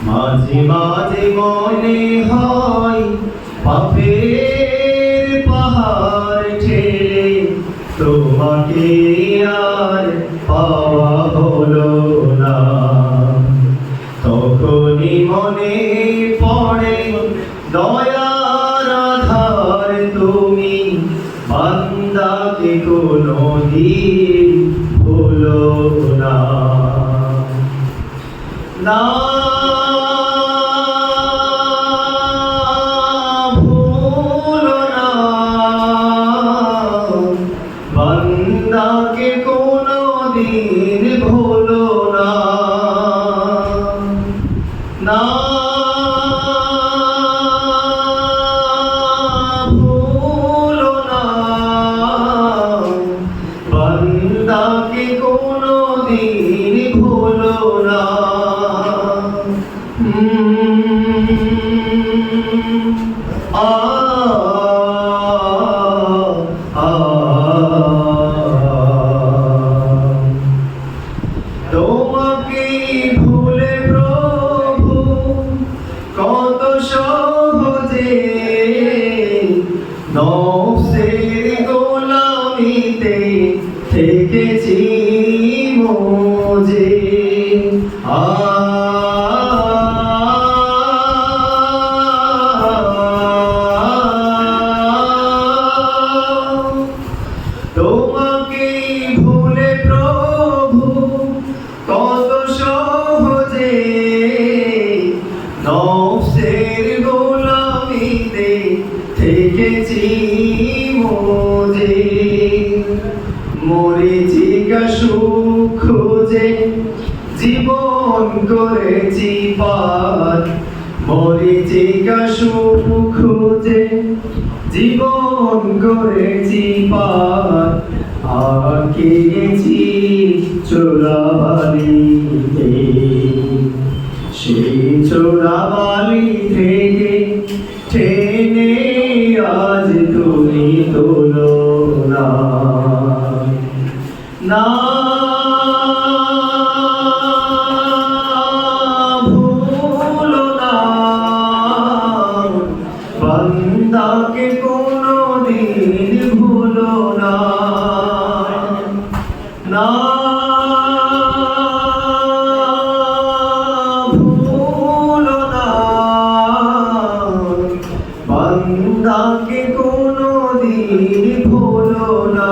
মাঝে মাঝে মনে হয় পাপের পাহাড় ঠেলে তোমাকে আর পাওয়া হলো না। তখনই মনে পড়ে দয়ার আধার তুমি, বান্দাকে কোনদিন ভুলো না। না ভুলো না, বান্দাকে কোনদিন ভুলো না। না ভুলো না, বান্দাকে কোনদিন ভুলো না। তোমাকে ভুলে প্রভু কত সহজে নফসের গোলামিতে থেকেছি মজে। তোমাকে ভুলে প্রভু কত সহজে নফসের গোলামিতে থেকেছি মজে। মরীচিকা সুখ খুঁজে জীবন করেছি পার, মরীচিকা সুখ খুঁজে জীবন করেছি পার। আঁকে গেছি চোরাবালিতে, সেই চোরাবালি থেকে টেনে আজ তুমি তোলো না। না ভুলো না, বান্দাকে কোনদিন ভুলো না। না ভুলো না, বান্দাকে কোনদিন ভুলো না।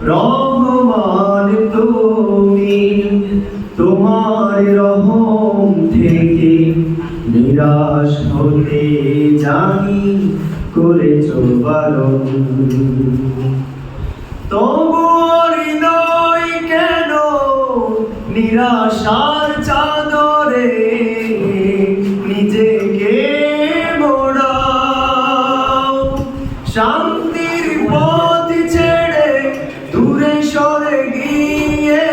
রহমান তুমি, তোমার রহম থেকে নিরাশ হতে জানি করেছো বারণ। তবুও হৃদয় কেন নিরাশার চাদরে নিজেকে মোড়াও। শান্তির পথ ছেড়ে দূরে সরে গিয়ে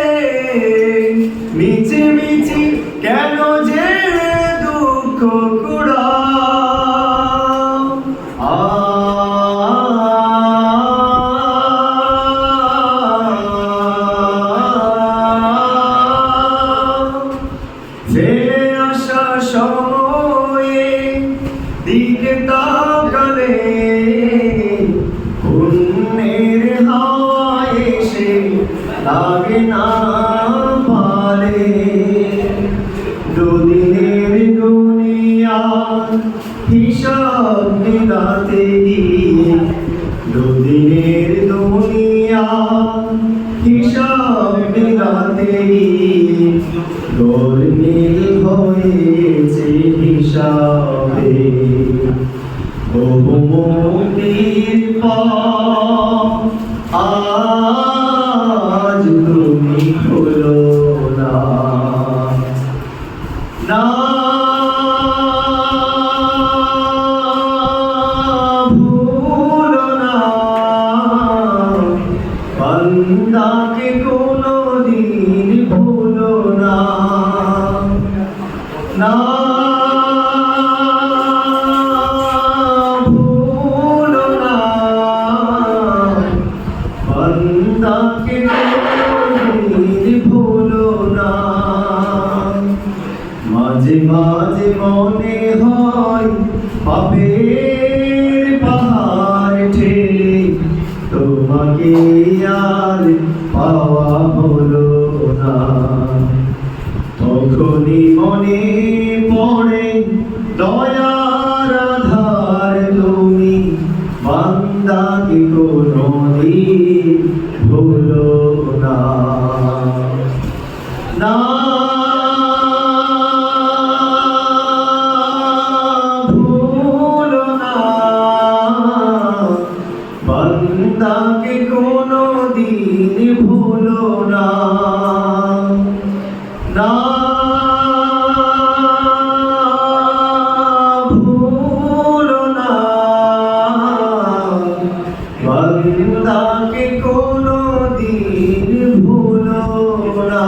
মিছিমিছি কেন যে দুঃখ কুড়াও। ছেড়ে আসা সময়ে দিকে তাকালে পুণ্যের হাওয়া এসে লাগে না পারে। দুদিনের দুনিয়া হিসাব মিলাতে গিয়ে, দুদিনের দুনিয়া হিসাব মিলাতে গিয়ে গোলমেল হয়েছে হিসাবে। মুক্তির পথ আজ তুমি খোলো না। না ভুলো না, বান্দাকে কোনদিন ভুলো না। না পাপের পাহাড় ঠেলে তোমাকে আর পাওয়া হলো না। তখনই মনে পড়ে দয়ার আধার তুমি, বান্দাকে কোনদিন ভুলো না। না ভুলো না, বান্দাকে কোনদিন ভুলো না। না ভুলো না, বান্দাকে কোনদিন ভুলো না।